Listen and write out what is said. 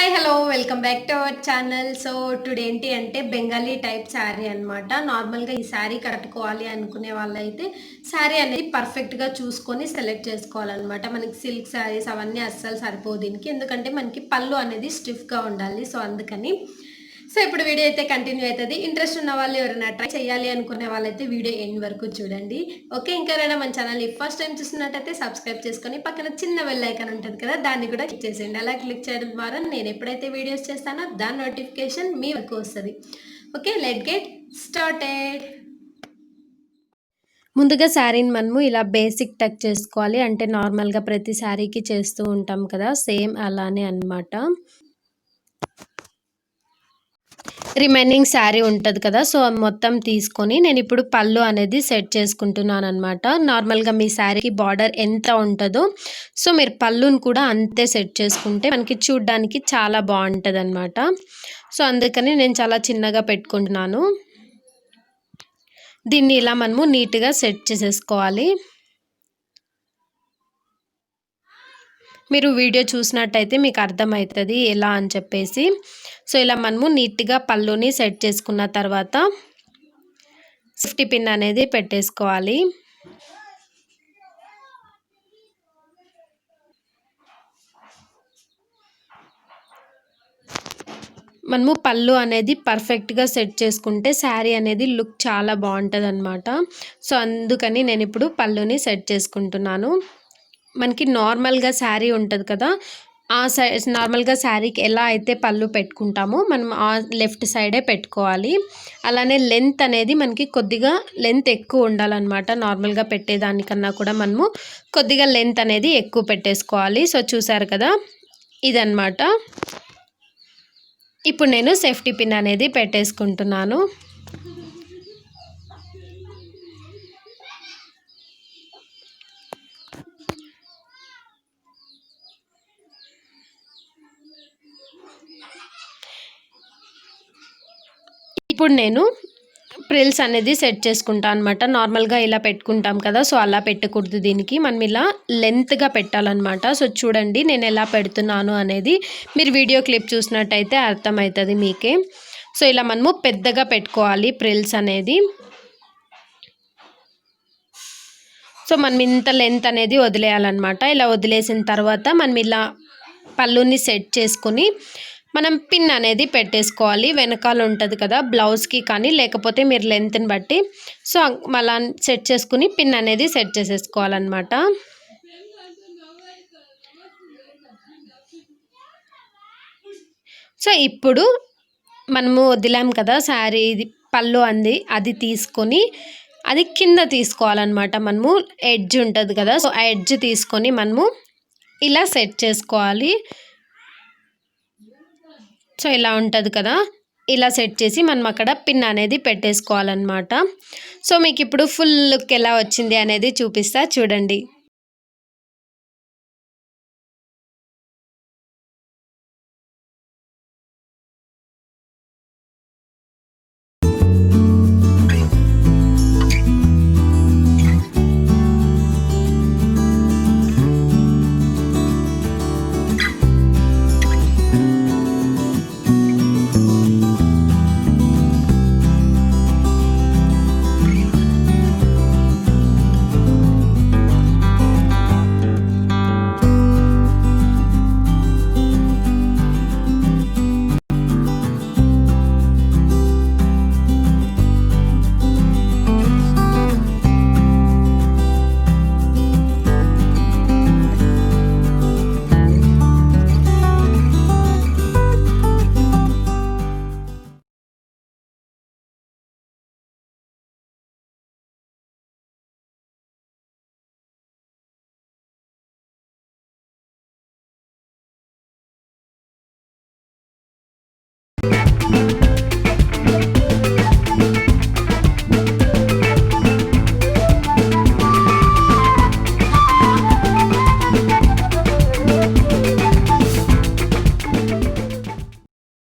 Hi hello welcome back to our channel. So today ఏంటి అంటే Bengali type sari అనమాట. నార్మల్గా ఈ శారీ కట్టుకోవాలి అనుకునే వాళ్ళైతే శారీ అనేది పర్ఫెక్ట్గా చూసుకొని సెలెక్ట్ చేసుకోవాలన్నమాట. మనకి సిల్క్ శారీస్ అవన్నీ అస్సలు సరిపోవు దీనికి, ఎందుకంటే మనకి పళ్ళు అనేది స్టిఫ్గా ఉండాలి. సో అందుకని ఇప్పుడు వీడియో అయితే కంటిన్యూ అవుతుంది. ఇంట్రెస్ట్ ఉన్న వాళ్ళు ఎవరైనా ట్రై చేయాలి అనుకునే వాళ్ళైతే వీడియో ఎండ్ వరకు చూడండి. ఓకే, ఇంకెవరైనా మన ఛానల్ ఫస్ట్ టైం చూస్తున్నట్టయితే సబ్స్క్రైబ్ చేసుకొని పక్కన చిన్న బెల్ ఐకాన్ ఉంటుంది కదా, దాన్ని కూడా క్లిక్ చేసేయండి. అలా క్లిక్ చేయడం ద్వారా నేను ఎప్పుడైతే వీడియోస్ చేస్తానో దాని నోటిఫికేషన్ మీ వరకు వస్తుంది. Okay, let get started. ముందుగా శారీని మనము ఇలా బేసిక్ టక్ చేసుకోవాలి. అంటే నార్మల్గా ప్రతి శారీకి చేస్తూ ఉంటాం కదా, సేమ్ అలానే అన్నమాట. రిమైనింగ్ శారీ ఉంటుంది కదా, సో మొత్తం తీసుకొని నేను ఇప్పుడు పళ్ళు అనేది సెట్ చేసుకుంటున్నాను అనమాట. నార్మల్గా మీ శారీకి బార్డర్ ఎంత ఉంటుందో సో మీరు పళ్ళుని కూడా అంతే సెట్ చేసుకుంటే మనకి చూడ్డానికి చాలా బాగుంటుంది అనమాట. సో అందుకని నేను చాలా చిన్నగా పెట్టుకుంటున్నాను. దీన్ని ఇలా మనము నీట్గా సెట్ చేసేసుకోవాలి. మీరు వీడియో చూసినట్టయితే మీకు అర్థమవుతుంది ఎలా అని చెప్పేసి. సో ఇలా మనము నీట్గా పళ్ళుని సెట్ చేసుకున్న తర్వాత సేఫ్టీ పిన్ అనేది పెట్టేసుకోవాలి. మనము పళ్ళు అనేది పర్ఫెక్ట్గా సెట్ చేసుకుంటే శారీ అనేది లుక్ చాలా బాగుంటుంది అనమాట. సో అందుకని నేను ఇప్పుడు పళ్ళుని సెట్ చేసుకుంటున్నాను. మనకి నార్మల్గా శారీ ఉంటుంది కదా, ఆ నార్మల్గా శారీకి ఎలా అయితే పళ్ళు పెట్టుకుంటామో మనం ఆ లెఫ్ట్ సైడే పెట్టుకోవాలి. అలానే లెంత్ అనేది మనకి కొద్దిగా లెంత్ ఎక్కువ ఉండాలన్నమాట. నార్మల్గా పెట్టేదానికన్నా కూడా మనము కొద్దిగా లెంత్ అనేది ఎక్కువ పెట్టేసుకోవాలి. సో చూసారు కదా, ఇదన్నమాట. ఇప్పుడు నేను సేఫ్టీ పిన్ అనేది పెట్టేసుకుంటున్నాను. ఇప్పుడు నేను ప్రిల్స్ అనేది సెట్ చేసుకుంటాను అనమాట. నార్మల్గా ఇలా పెట్టుకుంటాం కదా, సో అలా పెట్టకూడదు, దీనికి మనం ఇలా లెంత్గా పెట్టాలన్నమాట. సో చూడండి నేను ఎలా పెడుతున్నాను అనేది మీరు వీడియో క్లిప్ చూసినట్టయితే అర్థమవుతుంది మీకే. సో ఇలా మనము పెద్దగా పెట్టుకోవాలి ప్రిల్స్ అనేది. సో మనం ఇంత లెంత్ అనేది వదిలేయాలన్నమాట. ఇలా వదిలేసిన తర్వాత మనం ఇలా పళ్ళుని సెట్ చేసుకొని మనం పిన్ అనేది పెట్టేసుకోవాలి. వెనకాల ఉంటుంది కదా బ్లౌజ్కి, కానీ లేకపోతే మీరు లెంత్ని బట్టి సో అలా సెట్ చేసుకుని పిన్ అనేది సెట్ చేసేసుకోవాలన్నమాట. సో ఇప్పుడు మనము వదిలాం కదా శారీ, ఇది పళ్ళు అంది, అది తీసుకొని అది కింద తీసుకోవాలన్నమాట. మనము ఎడ్జ్ ఉంటుంది కదా, సో ఆ ఎడ్జ్ తీసుకొని మనము ఇలా సెట్ చేసుకోవాలి. సో ఇలా ఉంటుంది కదా, ఇలా సెట్ చేసి మనం అక్కడ పిన్ అనేది పెట్టేసుకోవాలన్నమాట. సో మీకు ఇప్పుడు ఫుల్ లుక్ ఎలా వచ్చింది అనేది చూపిస్తా చూడండి.